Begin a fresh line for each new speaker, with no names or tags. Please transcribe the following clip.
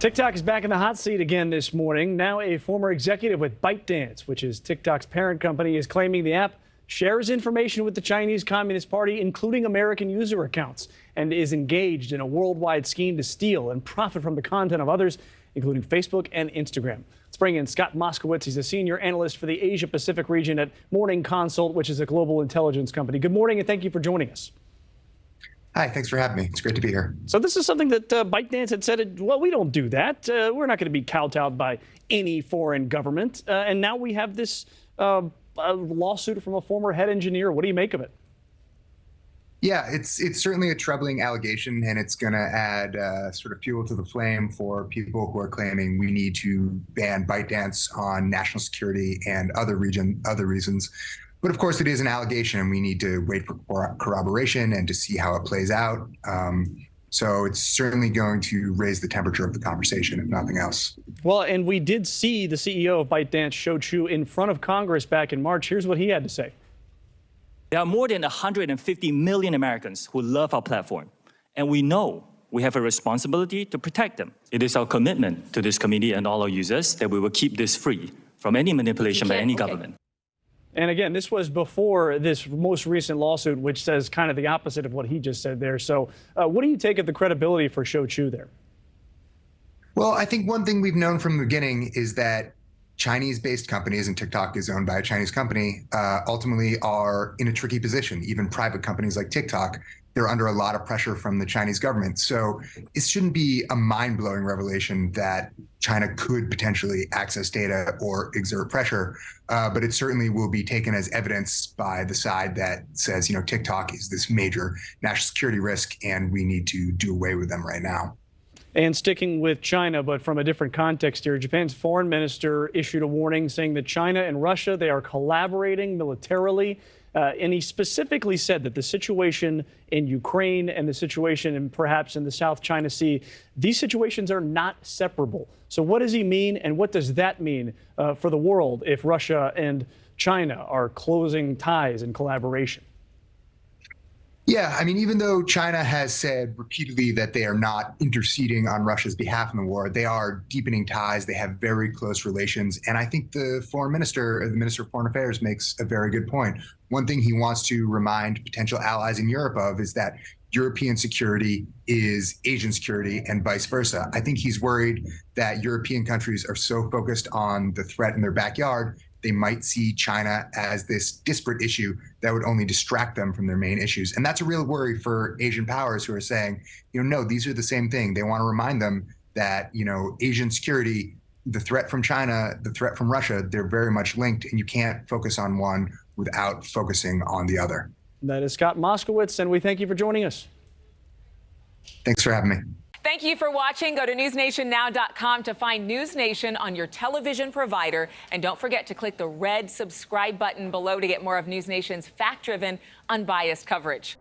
TikTok is back in the hot seat again this morning. Now a former executive with ByteDance, which is TikTok's parent company, is claiming the app shares information with the Chinese Communist Party, including American user accounts, and is engaged in a worldwide scheme to steal and profit from the content of others, including Facebook and Instagram. Let's bring in Scott Moskowitz. He's a senior analyst for the Asia Pacific region at Morning Consult, which is a global intelligence company. Good morning, and thank you for joining us.
Hi, thanks for having me. It's great to be here.
So this is something that ByteDance had said, well, we don't do that. We're not going to be kowtowed by any foreign government. And now we have this lawsuit from a former head engineer. What do you make of it?
Yeah, it's certainly a troubling allegation, and it's going to add sort of fuel to the flame for people who are claiming we need to ban ByteDance on national security and other reasons. But of course, it is an allegation, and we need to wait for corroboration and to see how it plays out. So it's certainly going to raise the temperature of the conversation, if nothing else.
Well, and we did see the CEO of ByteDance, Shou Chew, in front of Congress back in March. Here's what he had to say.
There are more than 150 million Americans who love our platform, and we know we have a responsibility to protect them. It is our commitment to this committee and all our users that we will keep this free from any manipulation by any government.
And again, this was before this most recent lawsuit, which says kind of the opposite of what he just said there. So what do you take of the credibility for Shou Chew there?
Well, I think one thing we've known from the beginning is that Chinese-based companies, and TikTok is owned by a Chinese company, ultimately are in a tricky position. Even private companies like TikTok, they're under a lot of pressure from the Chinese government. So it shouldn't be a mind-blowing revelation that China could potentially access data or exert pressure, but it certainly will be taken as evidence by the side that says, TikTok is this major national security risk, and we need to do away with them right now.
And sticking with China, but from a different context here, Japan's foreign minister issued a warning saying that China and Russia, they are collaborating militarily. And he specifically said that the situation in Ukraine and the situation perhaps in the South China Sea, these situations are not separable. So what does he mean, and what does that mean for the world if Russia and China are closing ties and collaboration?
Yeah, I mean, even though China has said repeatedly that they are not interceding on Russia's behalf in the war, they are deepening ties. They have very close relations. And I think the foreign minister, the Minister of Foreign Affairs, makes a very good point. One thing he wants to remind potential allies in Europe of is that European security is Asian security and vice versa. I think he's worried that European countries are so focused on the threat in their backyard, they might see China as this disparate issue that would only distract them from their main issues. And that's a real worry for Asian powers who are saying, no, these are the same thing. They want to remind them that, Asian security, the threat from China, the threat from Russia, they're very much linked, and you can't focus on one without focusing on the other.
That is Scott Moskowitz, and we thank you for joining us.
Thanks for having me.
Thank you for watching. Go to newsnationnow.com to find NewsNation on your television provider. And don't forget to click the red subscribe button below to get more of NewsNation's fact-driven, unbiased coverage.